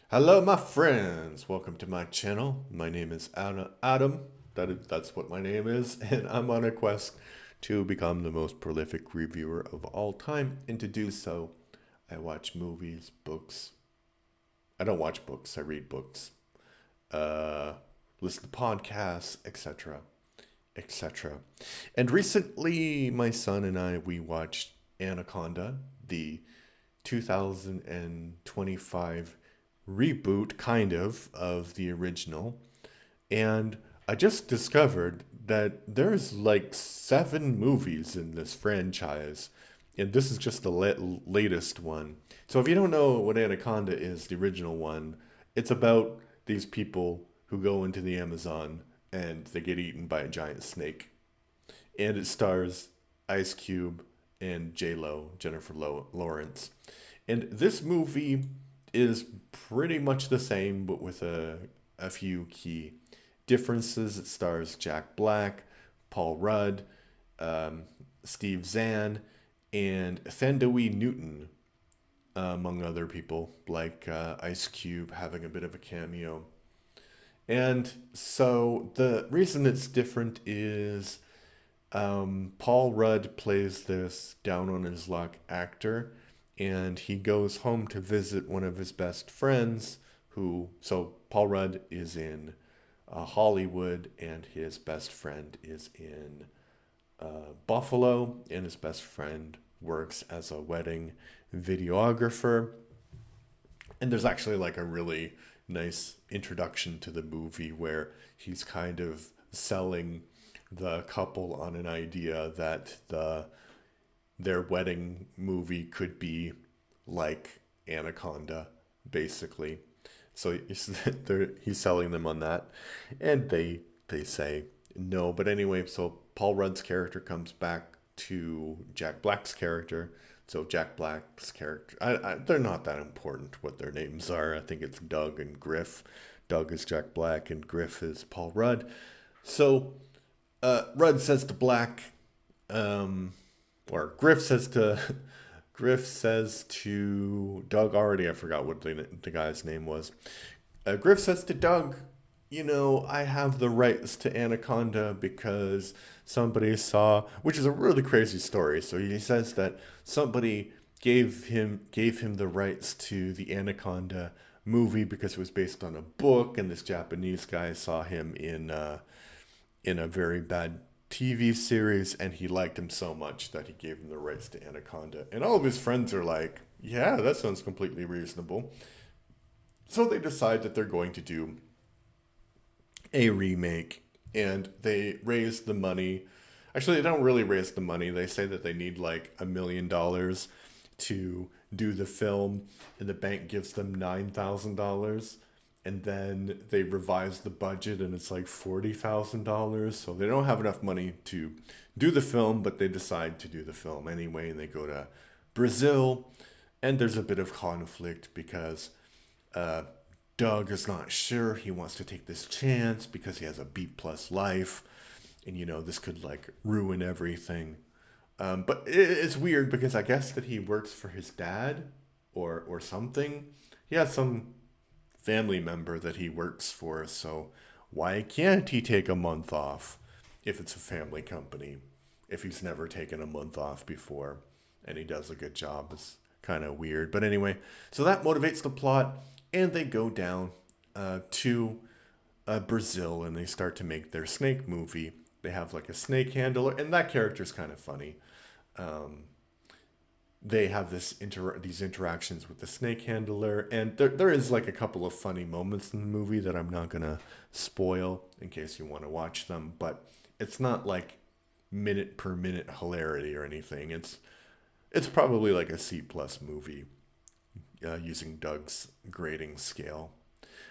Hello, my friends. Welcome to my channel. My name is Adam. That's what my name is, and I'm on a quest to become the most prolific reviewer of all time. And to do so, I watch movies, books. I don't watch books. I read books. Uh, Listen to podcasts, etc., etc. And recently, my son and we watched Anaconda, the 2025 reboot, of the original. And I just discovered that there's like seven movies in this franchise, and this is just the latest one. So if you don't know what Anaconda is, the original one, it's about these people who go into the Amazon and they get eaten by a giant snake. And it stars Ice Cube and J Lo, Lawrence. And this movie is pretty much the same, but with a few key differences. It stars Jack Black, Paul Rudd, um, Steve Zahn, and Thandoi Newton, among other people, like Ice Cube having a bit of a cameo. And so the reason it's different is Paul Rudd plays this down on his luck actor, and he goes home to visit one of his best friends. So Paul Rudd is in Hollywood, and his best friend is in Buffalo, and his best friend works as a wedding videographer. And there's actually like a really nice introduction to the movie where he's kind of selling the couple on an idea that their wedding movie could be like Anaconda, basically. So he's selling them on that, and they say no. But anyway, so Paul Rudd's character comes back to Jack Black's character. So Jack Black's character, they're not that important what their names are. I think it's Doug and Griff. Doug is Jack Black, and Griff is Paul Rudd. So Rudd says to Black, um, or Griff says to Griff says to Doug. Already, I forgot what the guy's name was. Griff says to Doug, I have the rights to Anaconda because somebody saw, which is a really crazy story. So he says that somebody gave him the rights to the Anaconda movie because it was based on a book, and this Japanese guy saw him in a very bad TV series, and he liked him so much that he gave him the rights to Anaconda. And all of his friends are like, "Yeah, that sounds completely reasonable." So they decide that they're going to do a remake, and they raise the money. Actually, they don't really raise the money. They say that they need like $1 million to do the film, and the bank gives them $9,000. And then they revise the budget, and it's like $40,000. So they don't have enough money to do the film, but they decide to do the film anyway, and they go to Brazil. And there's a bit of conflict because uh, Doug is not sure he wants to take this chance because he has a B+ life, and this could like ruin everything. But it's weird because I guess that he works for his dad, or something. He has some family member that he works for, so why can't he take a month off if it's a family company? If he's never taken a month off before and he does a good job, it's kind of weird. But anyway, so that motivates the plot, and they go down to Brazil, and they start to make their snake movie. They have like a snake handler, and that character's kind of funny. They have these interactions with the snake handler, and there is like a couple of funny moments in the movie that I'm not gonna spoil in case you want to watch them, but it's not like minute per minute hilarity or anything. It's probably like a C+ movie, using Doug's grading scale.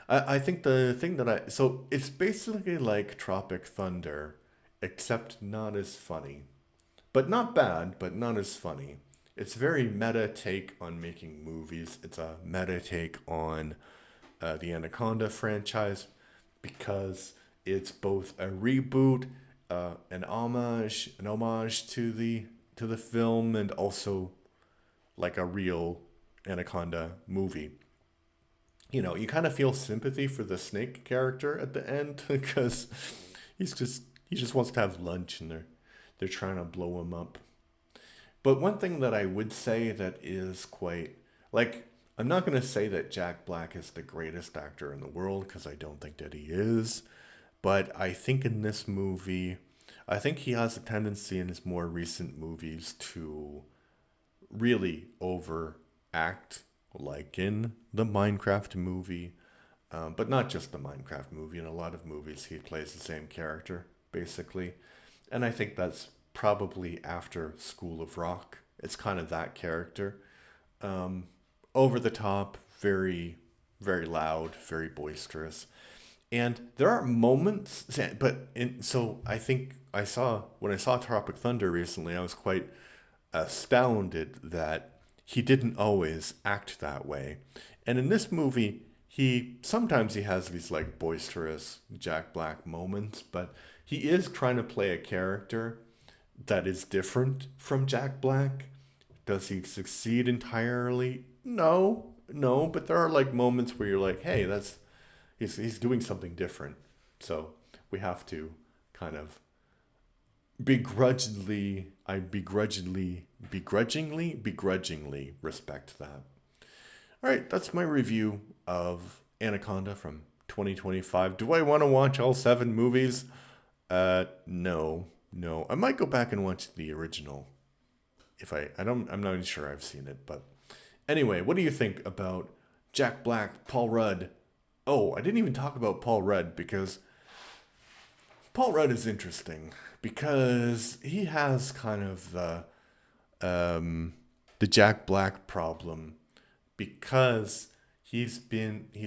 I think the thing that so it's basically like Tropic Thunder, except not as funny, but not bad, but not as funny. It's very meta take on making movies. It's a meta take on the Anaconda franchise because it's both a reboot, an homage to the film, and also like a real Anaconda movie. you kind of feel sympathy for the snake character at the end because he's just he just wants to have lunch and they're trying to blow him up. But one thing that I would say that is quite like I'm not going to say that Jack Black is the greatest actor in the world because I don't think that he is, but I think in this movie I think he has a tendency in his more recent movies to really overact, like in the Minecraft movie, but not just the Minecraft movie. In a lot of movies, he plays the same character, basically. And I think that's probably after School of Rock. It's kind of that character. Over the top, very, very loud, very boisterous. And there are moments, so I think when I saw Tropic Thunder recently, I was quite astounded that he didn't always act that way. And in this movie, he sometimes he has these like boisterous Jack Black moments, but he is trying to play a character that is different from Jack Black. Does he succeed entirely? No, no, but there are like moments where you're like, hey, he's doing something different. So we have to kind of begrudgingly respect that. All right, that's my review of Anaconda from 2025. Do I want to watch all 7 movies? No, no. I might go back and watch the original. If I'm not even sure I've seen it, but anyway, what do you think about Jack Black, Paul Rudd? Oh, I didn't even talk about Paul Rudd because Paul Rudd is interesting because he has kind of the Jack Black problem because he's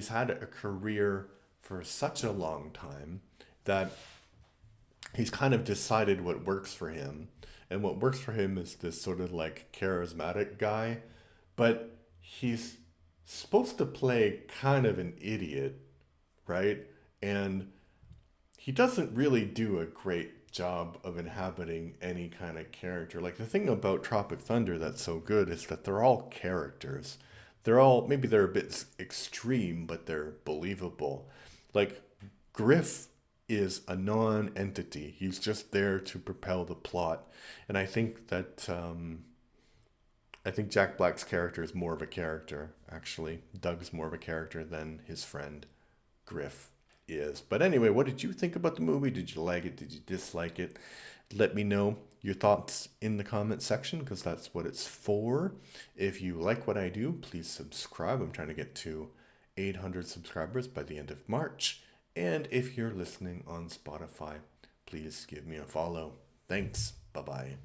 had a career for such a long time that he's kind of decided what works for him. And what works for him is this sort of like charismatic guy, but he's supposed to play kind of an idiot, right? And he doesn't really do a great job of inhabiting any kind of character. Like the thing about Tropic Thunder that's so good is that they're all characters. Maybe they're a bit extreme, but they're believable. Like Griff is a non-entity. He's just there to propel the plot. And I think Jack Black's character is more of a character, actually. Doug's more of a character than his friend Griff is. But anyway, what did you think about the movie? Did you like it? Did you dislike it? Let me know your thoughts in the comment section because that's what it's for. If you like what I do, please subscribe. I'm trying to get to 800 subscribers by the end of March. And if you're listening on Spotify, please give me a follow. Thanks. Bye bye.